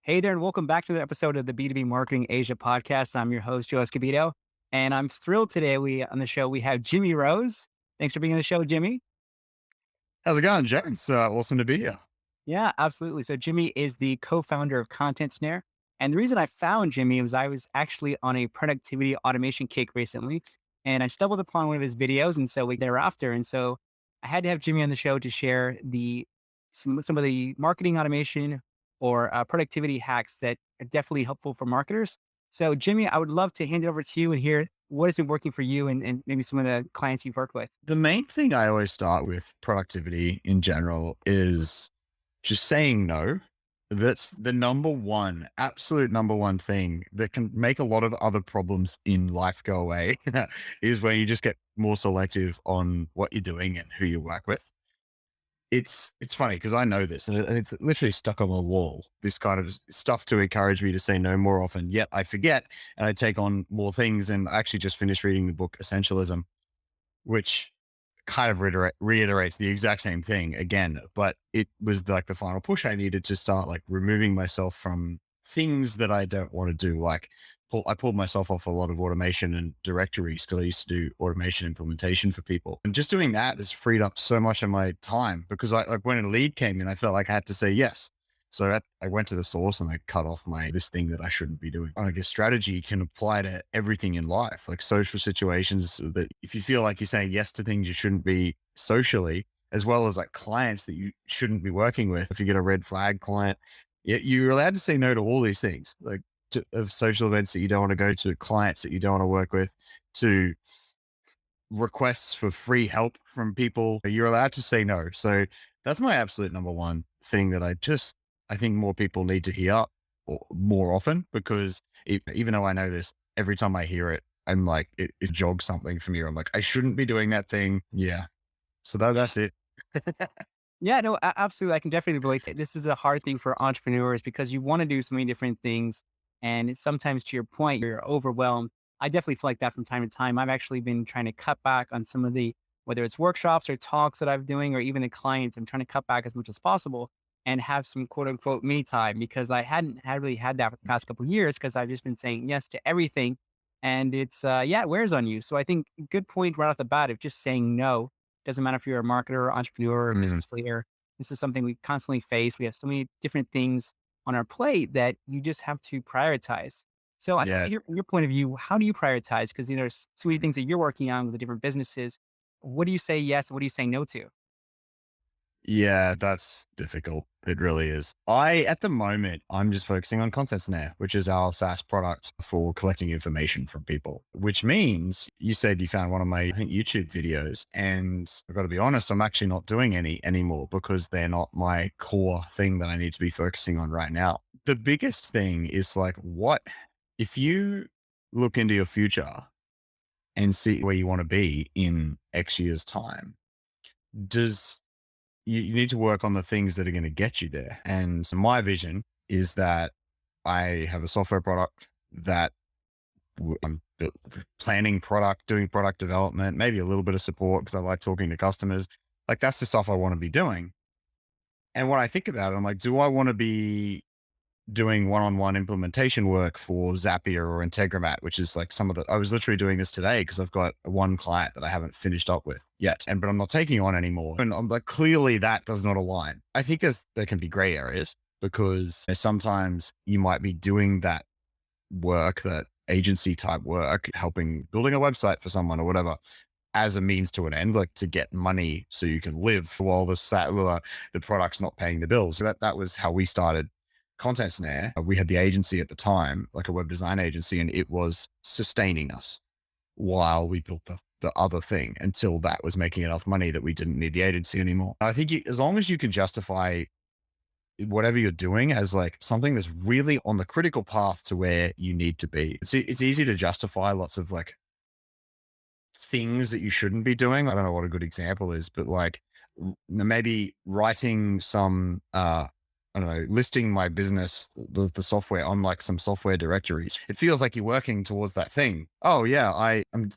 Hey there, and welcome back to the episode of the B2B Marketing Asia podcast. I'm your host, Joe Escobedo, and I'm thrilled today on the show we have Jimmy Rose. Thanks for being on the show, Jimmy. How's it going, Jack? It's awesome to be here. Yeah, absolutely. So Jimmy is the co-founder of Content Snare. And the reason I found Jimmy was I was actually on a productivity automation kick recently, and I stumbled upon one of his videos, and so we thereafter. And so I had to have Jimmy on the show to share some of the marketing automation or productivity hacks that are definitely helpful for marketers. So Jimmy, I would love to hand it over to you and hear what has been working for you and maybe some of the clients you've worked with. The main thing I always start with productivity in general is just saying no. That's the number one, absolute number one thing that can make a lot of other problems in life go away is when you just get more selective on what you're doing and who you work with. It's funny because I know this and it's literally stuck on my wall, this kind of stuff to encourage me to say no more often. Yet I forget and I take on more things. And I actually just finished reading the book Essentialism, which kind of reiterates the exact same thing again, but it was like the final push I needed to start like removing myself from things that I don't want to do. I pulled myself off a lot of automation and directories because I used to do automation implementation for people. And just doing that has freed up so much of my time because I like when a lead came in, I felt like I had to say yes. So I went to the source and I cut off this thing that I shouldn't be doing. I guess strategy can apply to everything in life, like social situations that if you feel like you're saying yes to things you shouldn't be socially, as well as like clients that you shouldn't be working with. If you get a red flag client, you're allowed to say no to all these things, like of social events that you don't want to go to, clients that you don't want to work with, to requests for free help from people. You're allowed to say no. So that's my absolute number one thing that I think more people need to hear more often because even though I know this, every time I hear it, I'm like, it jogs something for me. I'm like, I shouldn't be doing that thing. Yeah. So that's it. Yeah, no, absolutely. I can definitely relate to it. This is a hard thing for entrepreneurs because you want to do so many different things. And it's sometimes to your point, you're overwhelmed. I definitely feel like that from time to time. I've actually been trying to cut back on some of whether it's workshops or talks that I'm doing, or even the clients, I'm trying to cut back as much as possible and have some quote unquote me time because I hadn't had really had that for the past couple of years because I've just been saying yes to everything. And it wears on you. So I think good point right off the bat of just saying no. Doesn't matter if you're a marketer, entrepreneur, or Mhm. business leader. This is something we constantly face. We have so many different things on our plate that you just have to prioritize. So I want Yeah. to hear from your point of view, how do you prioritize? Because there's so many things that you're working on with the different businesses. What do you say yes? What do you say no to? Yeah, that's difficult. It really is. At the moment, I'm just focusing on Content Snare, which is our SaaS product for collecting information from people, which means you said you found one of my, I think, YouTube videos. And I've got to be honest, I'm actually not doing any anymore because they're not my core thing that I need to be focusing on right now. The biggest thing is like, what if you look into your future and see where you want to be in X years' time? Does you need to work on the things that are going to get you there. And so my vision is that I have a software product that I'm planning product, doing product development, maybe a little bit of support because I like talking to customers. Like that's the stuff I want to be doing. And when I think about it, I'm like, do I want to be doing one-on-one implementation work for Zapier or Integromat, which is like I was literally doing this today because I've got one client that I haven't finished up with yet. But I'm not taking on anymore. And I'm like, clearly that does not align. I think there can be gray areas because sometimes you might be doing that work, that agency type work, helping building a website for someone or whatever as a means to an end, like to get money so you can live while the product's not paying the bills. So that was how we started Content Snare. We had the agency at the time, like a web design agency, and it was sustaining us while we built the other thing until that was making enough money that we didn't need the agency anymore. I think as long as you can justify whatever you're doing as like something that's really on the critical path to where you need to be, it's easy to justify lots of like things that you shouldn't be doing. I don't know what a good example is, but like maybe writing some, I don't know, listing my business, the software on like some software directories. It feels like you're working towards that thing. Oh yeah, I'm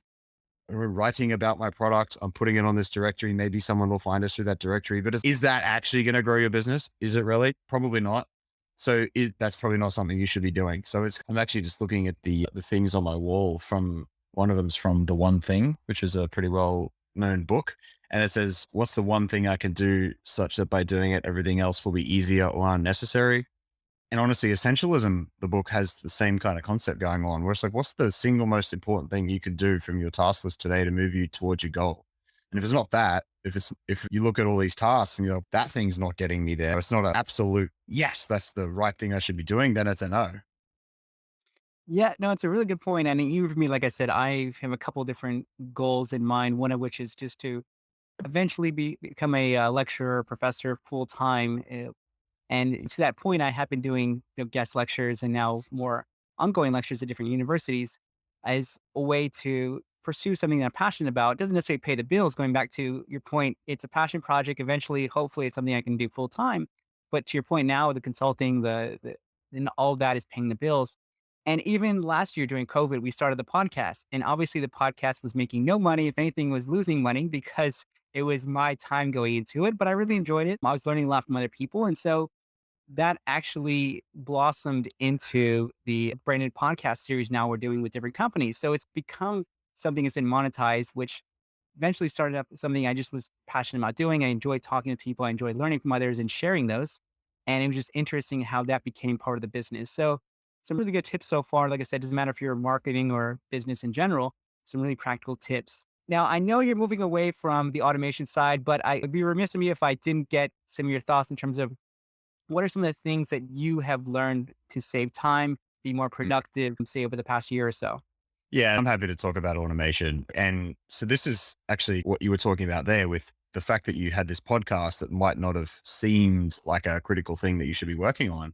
writing about my product. I'm putting it on this directory. Maybe someone will find us through that directory, but is that actually going to grow your business? Is it really? Probably not. That's probably not something you should be doing. I'm actually just looking at the things on my wall. From one of them's from The One Thing, which is a pretty well known book. And it says, what's the one thing I can do such that by doing it, everything else will be easier or unnecessary? And honestly, essentialism, the book has the same kind of concept going on, where it's like, what's the single most important thing you could do from your task list today to move you towards your goal? And if it's not that, if you look at all these tasks and you go, that thing's not getting me there, it's not an absolute yes, that's the right thing I should be doing, then it's a no. Yeah, no, it's a really good point. And even for me, like I said, I have a couple different goals in mind. One of which is just to eventually become a lecturer, professor full time. And to that point, I have been doing guest lectures and now more ongoing lectures at different universities as a way to pursue something that I'm passionate about. It doesn't necessarily pay the bills. Going back to your point, it's a passion project. Eventually, hopefully, it's something I can do full time. But to your point now, the consulting, and all of that is paying the bills. And even last year during COVID, we started the podcast. And obviously, the podcast was making no money. If anything, was losing money because it was my time going into it. But I really enjoyed it. I was learning a lot from other people. And so that actually blossomed into the branded podcast series now we're doing with different companies. So it's become something that's been monetized, which eventually started up something I just was passionate about doing. I enjoy talking to people. I enjoy learning from others and sharing those. And it was just interesting how that became part of the business. So some really good tips so far. Like I said, doesn't matter if you're marketing or business in general, some really practical tips. Now, I know you're moving away from the automation side, but I'd be remiss of me if I didn't get some of your thoughts in terms of what are some of the things that you have learned to save time, be more productive, say over the past year or so? Yeah, I'm happy to talk about automation. And so this is actually what you were talking about there, with the fact that you had this podcast that might not have seemed like a critical thing that you should be working on.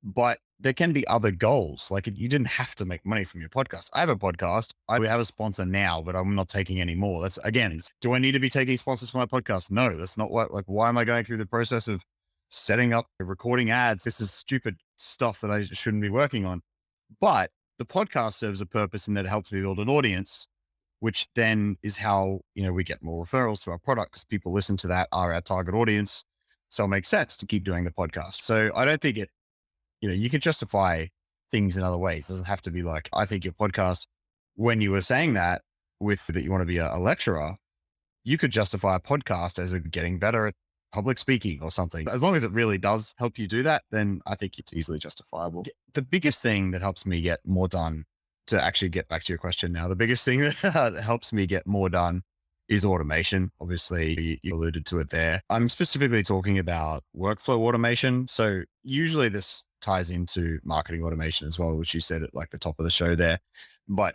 But there can be other goals. Like, you didn't have to make money from your podcast. I have a podcast. I have a sponsor now, but I'm not taking any more. That's again, do I need to be taking sponsors for my podcast? No, that's not what, like, why am I going through the process of setting up, recording ads? This is stupid stuff that I shouldn't be working on. But the podcast serves a purpose in that it helps me build an audience, which then is how, we get more referrals to our product, because people listen to that, are our target audience. So it makes sense to keep doing the podcast. So I don't think you can justify things in other ways. It doesn't have to be like, I think your podcast, when you were saying that, with that you want to be a lecturer, you could justify a podcast as getting better at public speaking or something. As long as it really does help you do that, then I think it's easily justifiable. The biggest thing that helps me get more done, to actually get back to your question now, the biggest thing that helps me get more done is automation. Obviously, you alluded to it there. I'm specifically talking about workflow automation. So usually this ties into marketing automation as well, which you said at like the top of the show there. But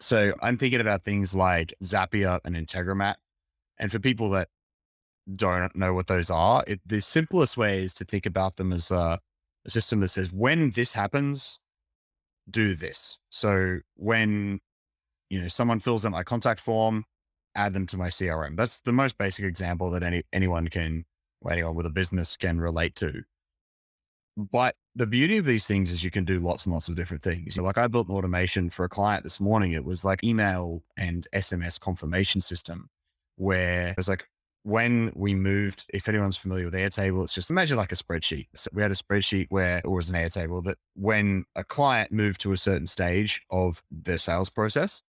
so I'm thinking about things like Zapier and Integromat. And for people that don't know what those are, the simplest way is to think about them as a system that says, when this happens, do this. So when, someone fills in my contact form, add them to my CRM. That's the most basic example that anyone with a business can relate to. But the beauty of these things is you can do lots and lots of different things. So, like, I built an automation for a client this morning. It was like email and SMS confirmation system, where it was like, when we moved, if anyone's familiar with Airtable, it's just imagine like a spreadsheet. So we had a spreadsheet where it was an Airtable that when a client moved to a certain stage of their sales process,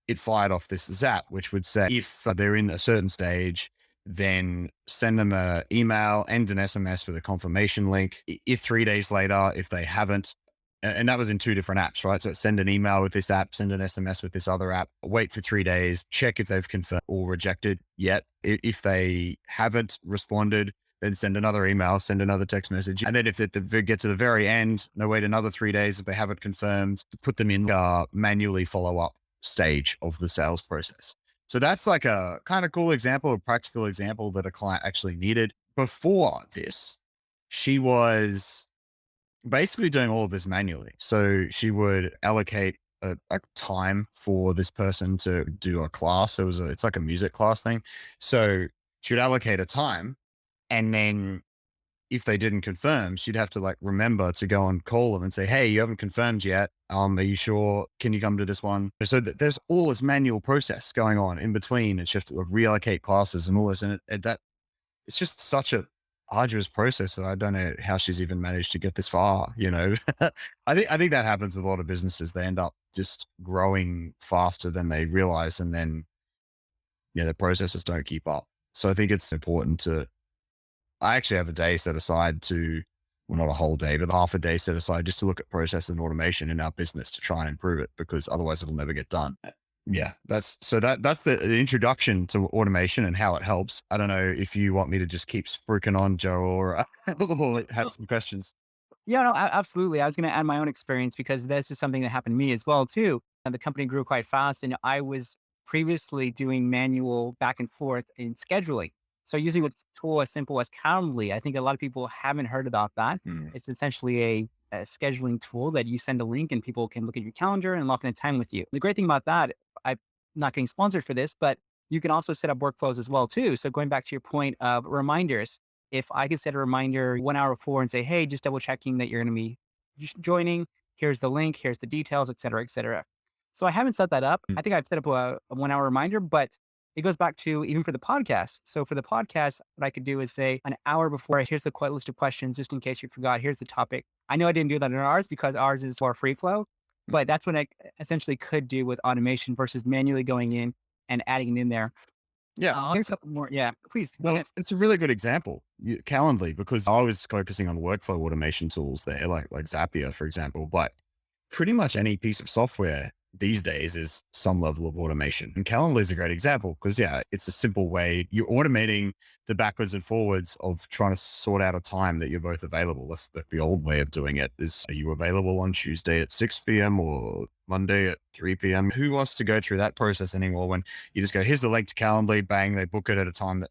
it fired off this zap, which would say, if they're in a certain stage, then send them an email and an SMS with a confirmation link. If 3 days later, if they haven't, and that was in two different apps, right? So send an email with this app, send an SMS with this other app, wait for 3 days, check if they've confirmed or rejected yet. If they haven't responded, then send another email, send another text message. And then if they get to the very end, no, wait another 3 days. If they haven't confirmed, put them in manually follow up stage of the sales process. So that's like a kind of cool example, a practical example that a client actually needed. Before this, she was basically doing all of this manually. So she would allocate a time for this person to do a class. It's like a music class thing. So she would allocate a time, and then if they didn't confirm, she'd have to like remember to go and call them and say, "Hey, you haven't confirmed yet. Are you sure? Can you come to this one?" So there's all this manual process going on in between, and she has to reallocate classes and all this, and that it's just such a arduous process that I don't know how she's even managed to get this far, you know? I think that happens with a lot of businesses. They end up just growing faster than they realize, and then, yeah, the processes don't keep up. So I think it's important to I actually have a day set aside to, well, not a whole day, but half a day set aside just to look at process and automation in our business to try and improve it, because otherwise it'll never get done. Yeah, that's the introduction to automation and how it helps. I don't know if you want me to just keep spruiking on, Joe, or, or have some questions. Yeah, no, absolutely. I was going to add my own experience because this is something that happened to me as well too. And the company grew quite fast, and I was previously doing manual back and forth in scheduling. So using a tool as simple as Calendly, I think a lot of people haven't heard about that. Mm. It's essentially a scheduling tool that you send a link and people can look at your calendar and lock in a time with you. The great thing about that, I'm not getting sponsored for this, but you can also set up workflows as well too. So going back to your point of reminders, if I could set a reminder 1 hour before and say, hey, just double checking that you're going to be joining, here's the link, here's the details, et cetera, et cetera. So I haven't set that up. Mm. I think I've set up a 1 hour reminder, but it goes back to even for the podcast. So for the podcast, what I could do is say an hour before, here's the list of questions, just in case you forgot, here's the topic. I know I didn't do that in ours because ours is more free flow, but that's what I essentially could do with automation versus manually going in and adding it in there. Yeah. Here's a couple more. Yeah, please go Well, ahead. it's a really good example, Calendly, because I was focusing on workflow automation tools there, like Zapier, for example. But pretty much any piece of software these days is some level of automation. And Calendly is a great example because, yeah, it's a simple way you're automating the backwards and forwards of trying to sort out a time that you're both available. That's the old way of doing it is, are you available on Tuesday at 6 p.m. or Monday at 3 p.m.? Who wants to go through that process anymore when you just go, here's the link to Calendly, bang, they book it at a time that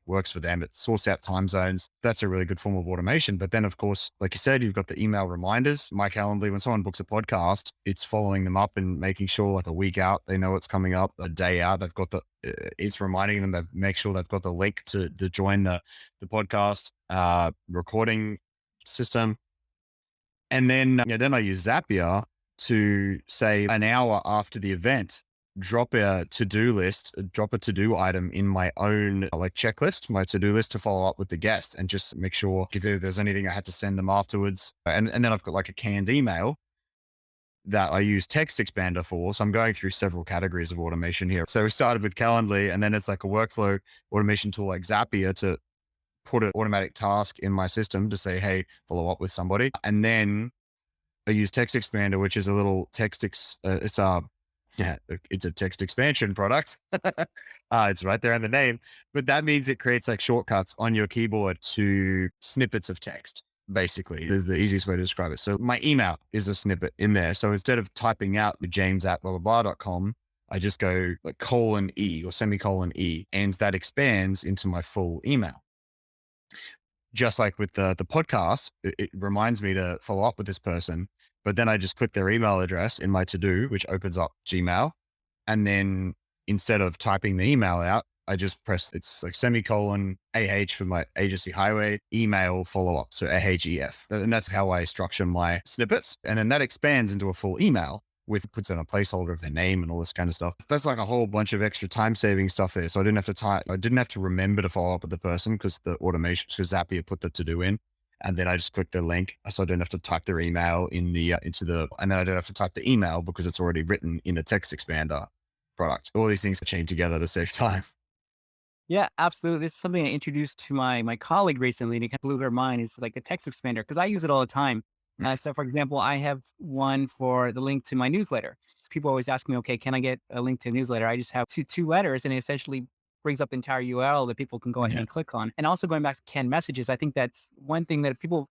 works for them. It sorts out time zones. That's a really good form of automation. But then, of course, like you said, you've got the email reminders. My Calendly, when someone books a podcast, it's following them up and making sure, like a week out, they know it's coming up. A day out, they've got it's reminding them to make sure they've got the link to join the podcast recording system. And then I use Zapier to say an hour after the event, drop a to-do list, drop a to-do item in my own like checklist, my to-do list to follow up with the guest and just make sure if there's anything I had to send them afterwards. And then I've got like a canned email that I use text expander for. So I'm going through several categories of automation here. So we started with Calendly, and then it's like a workflow automation tool like Zapier to put an automatic task in my system to say, hey, follow up with somebody. And then I use Text Expander, which is a little it's a text expansion product. It's right there in the name, but that means it creates like shortcuts on your keyboard to snippets of text. Basically, is the easiest way to describe it. So my email is a snippet in there. So instead of typing out the James at blah blah blah.com, I just go like colon E or semicolon E, and that expands into my full email. Just like with the podcast, it reminds me to follow up with this person, but then I just click their email address in my to do, which opens up Gmail. And then instead of typing the email out, I just press it's like semicolon AH for my agency highway email follow up. So AHEF. And that's how I structure my snippets. And then that expands into a full email with puts in a placeholder of their name and all this kind of stuff. That's like a whole bunch of extra time saving stuff there. So I didn't have to remember to follow up with the person because the automation, because Zapier put the to do in. And then I just click the link. So I don't have to type their email in and then I don't have to type the email because it's already written in a text expander product. All these things chain together to save time. Yeah, absolutely. This is something I introduced to my colleague recently, and it kind of blew her mind. It's like a text expander because I use it all the time. So, for example, I have one for the link to my newsletter. So people always ask me, "Okay, can I get a link to a newsletter?" I just have two letters, and it essentially brings up the entire URL that people can go ahead Yeah. and click on. And also going back to canned messages, I think that's one thing that people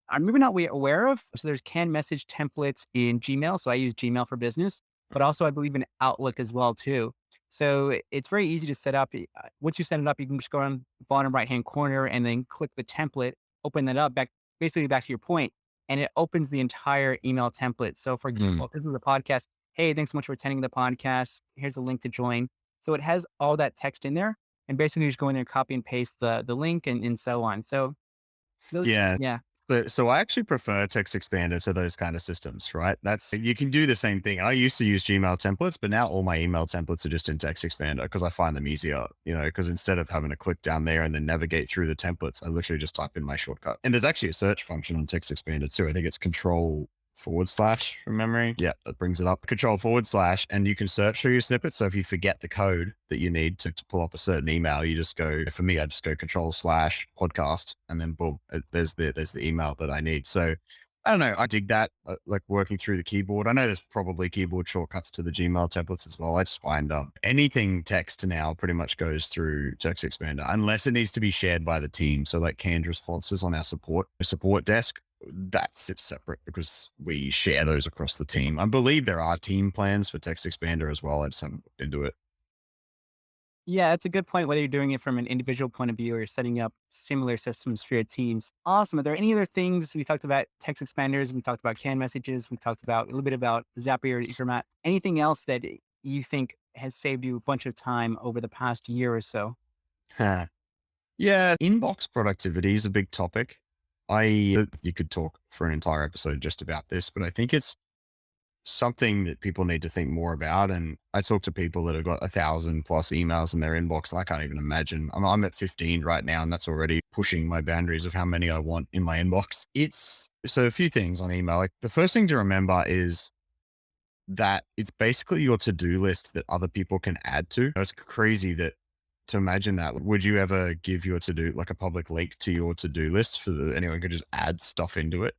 are maybe not aware of. So there's canned message templates in Gmail. So I use Gmail for business, but also I believe in Outlook as well too. So it's very easy to set up. Once you set it up, you can just go on the bottom right-hand corner and then click the template, open that up basically back to your point, and it opens the entire email template. So for Mm. example, if this is a podcast. Hey, thanks so much for attending the podcast. Here's a link to join. So it has all that text in there, and basically you just go in there, copy and paste the link and so on. So those, Yeah. yeah. So I actually prefer Text Expander to those kind of systems, right? That's you can do the same thing. I used to use Gmail templates, but now all my email templates are just in Text Expander because I find them easier, because instead of having to click down there and then navigate through the templates, I literally just type in my shortcut. And there's actually a search function on Text Expander too. I think it's control forward slash from memory. Yeah, that brings it up. Control forward slash, and you can search through your snippets. So if you forget the code that you need to pull up a certain email, you just go, for me, I just go control slash podcast and then boom, there's the email that I need. So I don't know. I dig that, like working through the keyboard. I know there's probably keyboard shortcuts to the Gmail templates as well. I just find anything text now pretty much goes through Text Expander unless it needs to be shared by the team. So like canned responses on our support desk, that sits separate because we share those across the team. I believe there are team plans for Text Expander as well. I just haven't looked into it. Yeah, that's a good point, whether you're doing it from an individual point of view or you're setting up similar systems for your teams. Awesome. Are there any other things we talked about text expanders? We talked about canned messages. We talked about a little bit about Zapier or Ethermat. Anything else that you think has saved you a bunch of time over the past year or so? Huh. Yeah, inbox productivity is a big topic. You could talk for an entire episode just about this, but I think it's something that people need to think more about. And I talk to people that have got 1,000+ emails in their inbox. And I can't even imagine. I'm at 15 right now, and that's already pushing my boundaries of how many I want in my inbox. It's so a few things on email. Like the first thing to remember is that it's basically your to-do list that other people can add to. It's crazy that to imagine that. Would you ever give your to-do like a public link to your to-do list for anyone could just add stuff into it?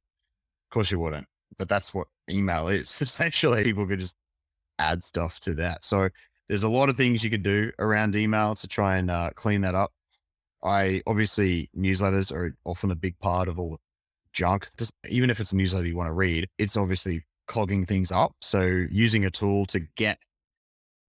Of course you wouldn't, but that's what email is. Essentially, people could just add stuff to that. So there's a lot of things you could do around email to try and clean that up. I obviously newsletters are often a big part of all junk. Just even if it's a newsletter you want to read, it's obviously clogging things up. So using a tool to get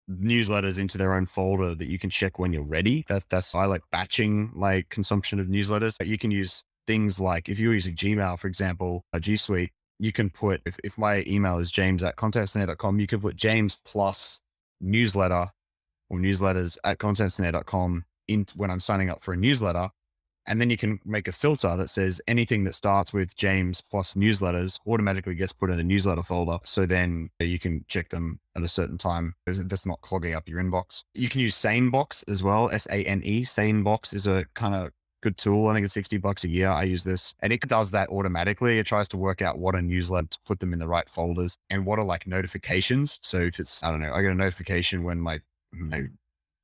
newsletters into their own folder that you can check when you're ready. That's I like batching my consumption of newsletters. You can use things like if you're using Gmail, for example, a G Suite, you can put if my email is james@contentsnare.com, you can put James plus newsletter or newsletters at contentsnare.com in when I'm signing up for a newsletter. And then you can make a filter that says anything that starts with James plus newsletters automatically gets put in the newsletter folder. So then you can check them at a certain time. That's not clogging up your inbox. You can use SaneBox as well. SANE. SaneBox is a kind of good tool. I think it's $60 a year. I use this and it does that automatically. It tries to work out what a newsletter to put them in the right folders and what are like notifications. So if it's, I don't know, I get a notification when my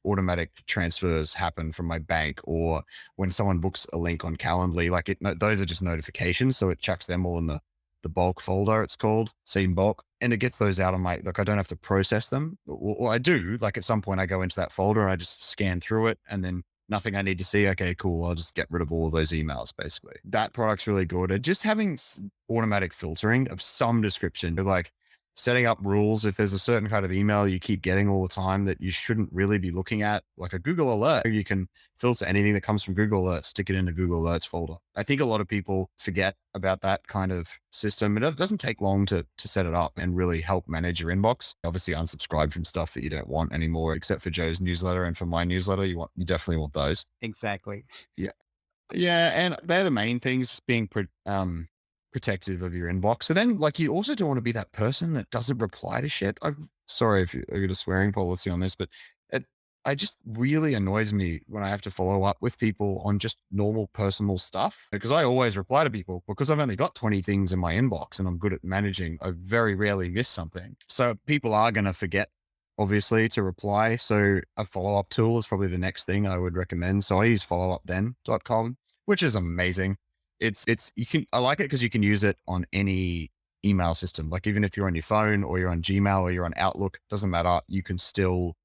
automatic transfers happen from my bank or when someone books a link on Calendly, like those are just notifications. So it chucks them all in the bulk folder. It's called seen bulk. And it gets those out of like, I don't have to process them or I do like at some point I go into that folder and I just scan through it and then nothing I need to see. Okay, cool. I'll just get rid of all of those emails. Basically that product's really good at just having automatic filtering of some description, like setting up rules. If there's a certain kind of email you keep getting all the time that you shouldn't really be looking at, like a Google alert, you can filter anything that comes from Google Alerts, stick it in the Google Alerts folder. I think a lot of people forget about that kind of system. It doesn't take long to set it up and really help manage your inbox. Obviously unsubscribe from stuff that you don't want anymore, except for Joe's newsletter and for my newsletter. You definitely want those. Exactly. Yeah. Yeah, and they're the main things, being protective of your inbox. So then, like, you also don't want to be that person that doesn't reply to shit. I'm sorry if I get a swearing policy on this, but it, I just really annoys me when I have to follow up with people on just normal personal stuff because I always reply to people because I've only got 20 things in my inbox and I'm good at managing. I very rarely miss something. So people are going to forget, obviously, to reply. So a follow-up tool is probably the next thing I would recommend. So I use followupthen.com, which is amazing. I like it because you can use it on any email system. Like even if you're on your phone or you're on Gmail or you're on Outlook, doesn't matter. You can still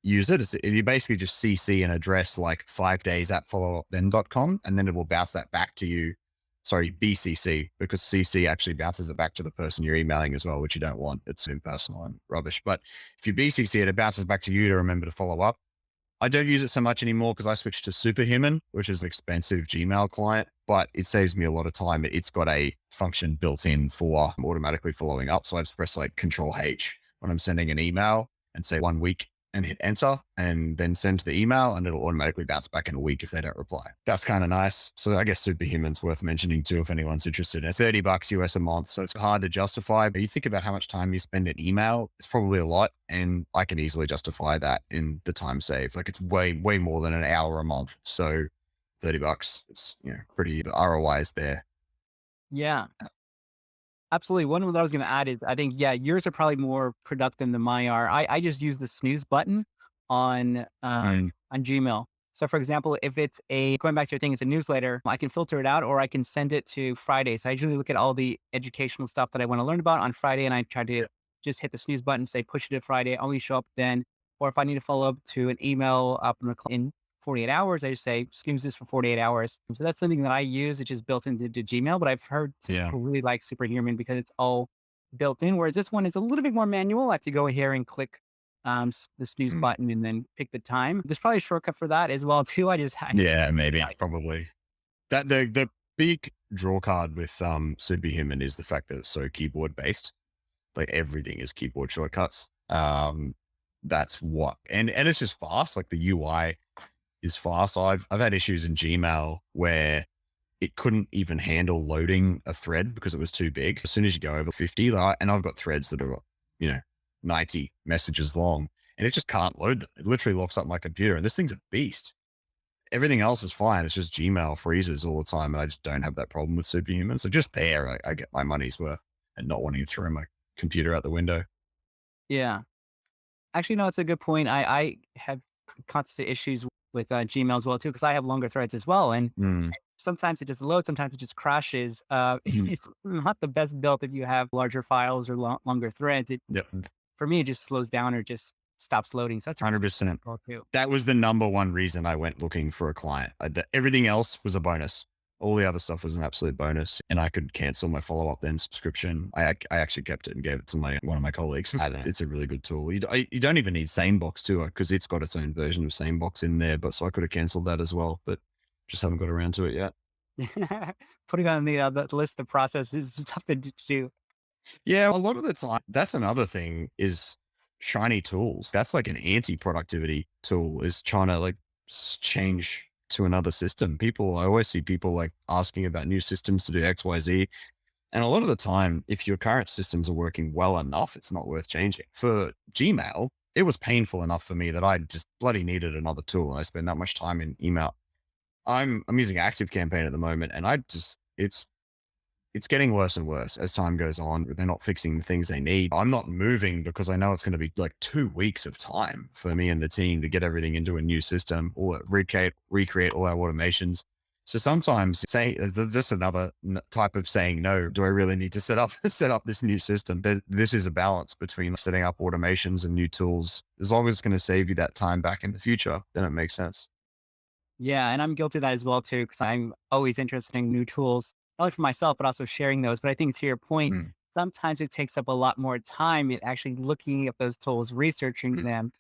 use it. You basically just CC an address like 5days at followupthen.com and then it will bounce that back to you. Sorry, BCC, because CC actually bounces it back to the person you're emailing as well, which you don't want. It's impersonal and rubbish. But if you BCC it, it bounces back to you to remember to follow up. I don't use it so much anymore because I switched to Superhuman, which is an expensive Gmail client, but it saves me a lot of time. It's got a function built in for automatically following up. So I just press like Control H when I'm sending an email and say 1 week and hit enter and then send the email and it'll automatically bounce back in a week if they don't reply. That's kind of nice. So I guess Superhuman's worth mentioning too if anyone's interested. It's $30 US a month. So it's hard to justify. But you think about how much time you spend in email, it's probably a lot. And I can easily justify that in the time saved. Like it's way, way more than an hour a month. So $30, it's pretty the ROI is there. Yeah. Absolutely. One that I was going to add is I think, yeah, yours are probably more productive than mine are. I just use the snooze button on Mm, on Gmail. So for example, if it's a going back to your thing, it's a newsletter, I can filter it out or I can send it to Friday. So I usually look at all the educational stuff that I want to learn about on Friday and I try to just hit the snooze button, say push it to Friday, only show up then. Or if I need to follow up to an email up in 48 hours, I just say snooze this for 48 hours. So that's something that I use. It's just built into Gmail, but I've heard some yeah. people really like Superhuman because it's all built in. Whereas this one is a little bit more manual. I have to go here and click the snooze Mm. button and then pick the time. There's probably a shortcut for that as well too. Yeah, maybe, I probably. That the big draw card with Superhuman is the fact that it's so keyboard based. Like everything is keyboard shortcuts. That's what and it's just fast. Like the UI is fast. I've had issues in Gmail where it couldn't even handle loading a thread because it was too big. As soon as you go over 50, and I've got threads that are, you know, 90 messages long, and it just can't load them. It literally locks up my computer, and this thing's a beast. Everything else is fine. It's just Gmail freezes all the time, and I just don't have that problem with Superhuman. So just there, I get my money's worth and not wanting to throw my computer out the window. yeah. Actually, no, it's a good point. I have constant issues with Gmail as well too because I have longer threads as well, and Mm. sometimes it just loads, sometimes it just crashes. Mhm. It's not the best built if you have larger files or longer threads. It Yep. for me, it just slows down or just stops loading. So that's a 100%. call too. That was the number one reason I went looking for a client. Everything else was a bonus. All the other stuff was an absolute bonus, and I could cancel my follow up then subscription. I actually kept it and gave it to my one of my colleagues. And it's a really good tool. You don't even need SaneBox too, because it's got its own version of SaneBox in there. But so I could have canceled that as well, but just haven't got around to it yet. Putting on the list of processes is tough to do. Yeah, a lot of the time, that's another thing is shiny tools. That's like an anti-productivity tool is trying to like change to another system. I always see people like asking about new systems to do X, Y, Z. And a lot of the time, if your current systems are working well enough, it's not worth changing. For Gmail, it was painful enough for me that I just bloody needed another tool. And I spend that much time in email. I'm using Active Campaign at the moment, and it's getting worse and worse as time goes on. They're not fixing the things they need. I'm not moving because I know it's going to be like 2 weeks of time for me and the team to get everything into a new system or recreate all our automations. So sometimes just another type of saying no. Do I really need to set up set up this new system? This is a balance between setting up automations and new tools. As long as it's going to save you that time back in the future, then it makes sense. Yeah, and I'm guilty of that as well too, because I'm always interested in new tools, not only for myself, but also sharing those. But I think to your point, Mm, sometimes it takes up a lot more time in actually looking at those tools, researching mm, them,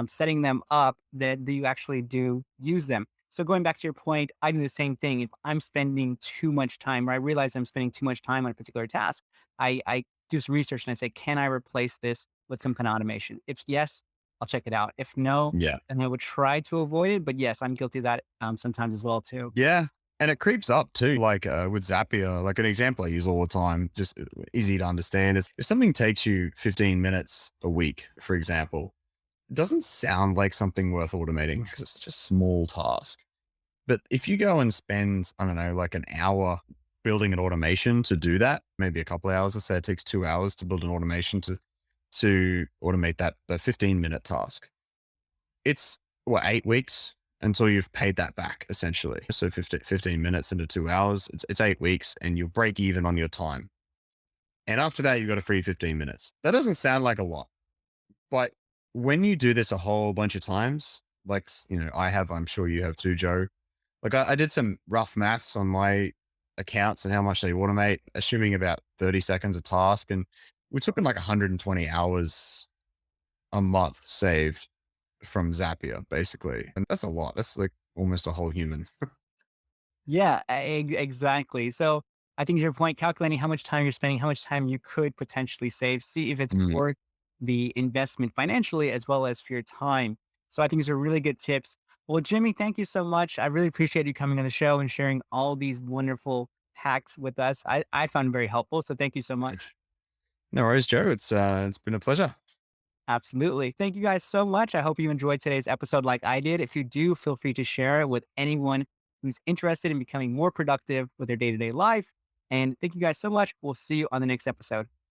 setting them up that you actually do use them. So going back to your point, I do the same thing. If I'm spending too much time or I realize I'm spending too much time on a particular task, I do some research and I say, can I replace this with some kind of automation? If yes, I'll check it out. If no, yeah. and I would try to avoid it, but yes, I'm guilty of that, sometimes as well too. Yeah. And it creeps up too, like with Zapier, like an example I use all the time, just easy to understand is if something takes you 15 minutes a week, for example, it doesn't sound like something worth automating because it's such a small task. But if you go and spend, I don't know, like an hour building an automation to do that, maybe a couple of hours, let's say it takes 2 hours to build an automation to automate that 15-minute task. It's what, 8 weeks until you've paid that back essentially. So 15 minutes into 2 hours, it's 8 weeks and you'll break even on your time. And after that, you've got a free 15 minutes. That doesn't sound like a lot, but when you do this a whole bunch of times, like, I'm sure you have too, Joe. Like I did some rough maths on my accounts and how much they automate, assuming about 30 seconds a task. And we took in like 120 hours a month saved from Zapier, basically. And that's a lot. That's like almost a whole human. Yeah, exactly. So I think your point, calculating how much time you're spending, how much time you could potentially save, see if it's Mm, worth the investment financially as well as for your time. So I think these are really good tips. Well, Jimmy, thank you so much. I really appreciate you coming on the show and sharing all these wonderful hacks with us. I found it very helpful. So thank you so much. No worries, Joe. It's been a pleasure. Absolutely. Thank you guys so much. I hope you enjoyed today's episode like I did. If you do, feel free to share it with anyone who's interested in becoming more productive with their day to day life. And thank you guys so much. We'll see you on the next episode.